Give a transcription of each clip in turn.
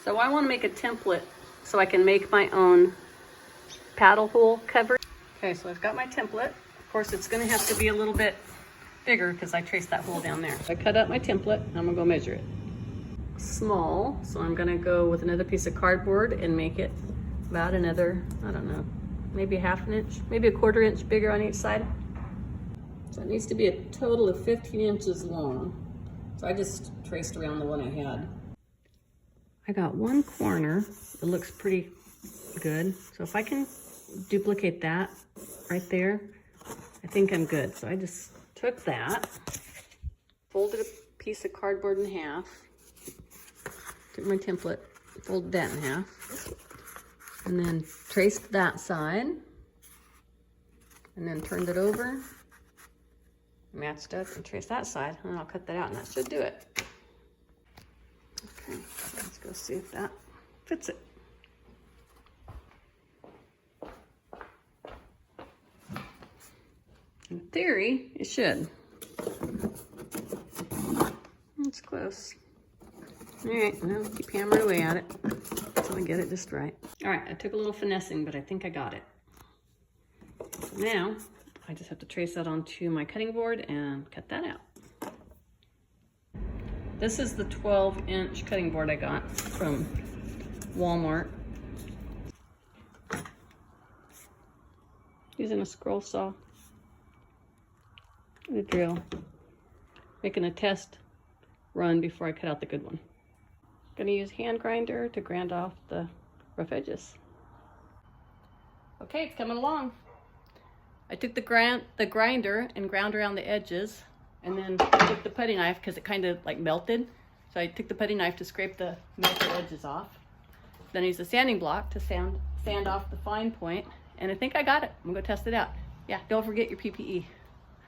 So I want to make a template so I can make my own paddle hole cover. Okay, so I've got my template. Of course, it's going to have to be a little bit bigger because I traced that hole down there. So I cut out my template. I'm going to go measure it. Small, so I'm going to go with another piece of cardboard and make it about another, I don't know, maybe 1/2 inch, maybe 1/4 inch bigger on each side. So it needs to be a total of 15 inches long. So I just traced around the one I had. I got one corner that looks pretty good. So if I can duplicate that right there, I think I'm good. So I just took that, folded a piece of cardboard in half, took my template, folded that in half, and then traced that side, and then turned it over, matched up, and traced that side, and then I'll cut that out, and that should do it. Okay, let's go see if that fits it. In theory, it should. It's close. All right, now keep hammering away at it until I get it just right. All right, I took a little finessing, but I think I got it. Now, I just have to trace that onto my cutting board and cut that out. This is the 12-inch cutting board I got from Walmart. Using a scroll saw and a drill. Making a test run before I cut out the good one. Gonna use hand grinder to grind off the rough edges. Okay, it's coming along. I took the grinder and ground around the edges, and then I took the putty knife because it kind of like melted. So I took the putty knife to scrape the melted edges off. Then I used a sanding block to sand off the fine point, and I think I got it. I'm gonna test it out. Yeah, don't forget your PPE.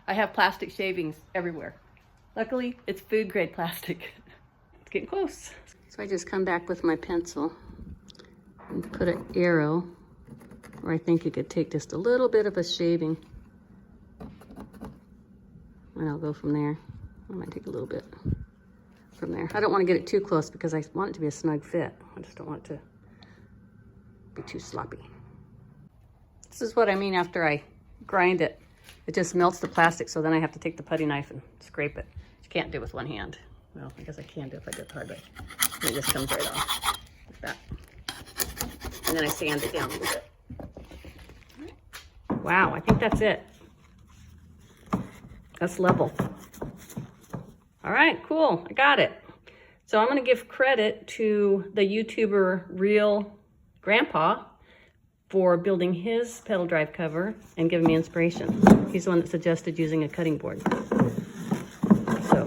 I have plastic shavings everywhere. Luckily, it's food grade plastic. It's getting close. So I just come back with my pencil and put an arrow where I think you could take just a little bit of a shaving. And I'll go from there. I might take a little bit from there. I don't want to get it too close because I want it to be a snug fit. I just don't want it to be too sloppy. This is what I mean after I grind it. It just melts the plastic, so then I have to take the putty knife and scrape it. You can't do it with one hand. Well, I guess I can do it if I do it hard, but it just comes right off like that. And then I sand it down a little bit. Wow, I think that's it. That's level. All right, cool, I got it. So I'm gonna give credit to the YouTuber Reelgrandpa for building his pedal drive cover and giving me inspiration. He's the one that suggested using a cutting board. So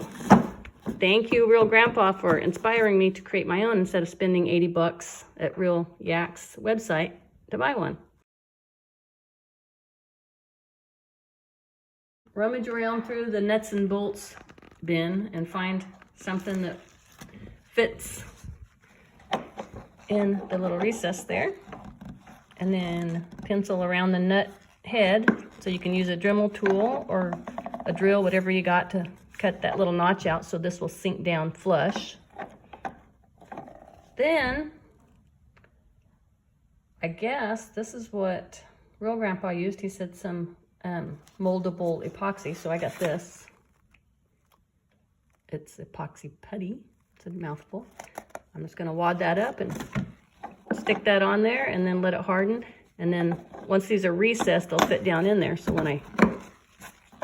thank you, Reelgrandpa, for inspiring me to create my own instead of spending 80 bucks at Real Yaks website to buy one. Rummage around through the nuts and bolts bin and find something that fits in the little recess there. And then pencil around the nut head so you can use a Dremel tool or a drill, whatever you got, to cut that little notch out so this will sink down flush. Then I guess this is what Reelgrandpa used. He said some moldable epoxy, so I got this. It's epoxy putty. It's a mouthful. I'm just gonna wad that up and stick that on there and then let it harden. And then once these are recessed, they'll fit down in there. So when I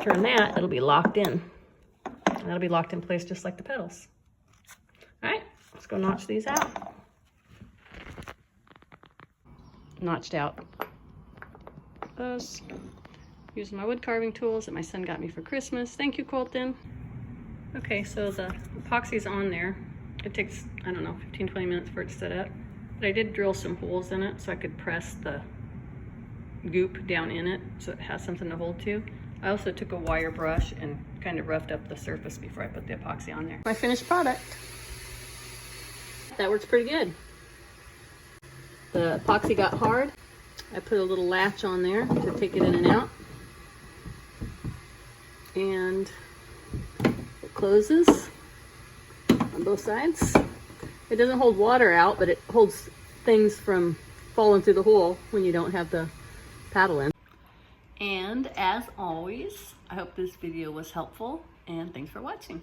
turn that, it'll be locked in. And that'll be locked in place just like the pedals. All right, let's go notch these out. Notched out those. Using my wood carving tools that my son got me for Christmas. Thank you, Colton. Okay, so the epoxy's on there. It takes, I don't know, 15-20 minutes for it to set up. But I did drill some holes in it so I could press the goop down in it so it has something to hold to. I also took a wire brush and kind of roughed up the surface before I put the epoxy on there. My finished product. That works pretty good. The epoxy got hard. I put a little latch on there to take it in and out. And it closes on both sides. It doesn't hold water out, but it holds things from falling through the hole when you don't have the paddle in. And as always, I hope this video was helpful, and thanks for watching.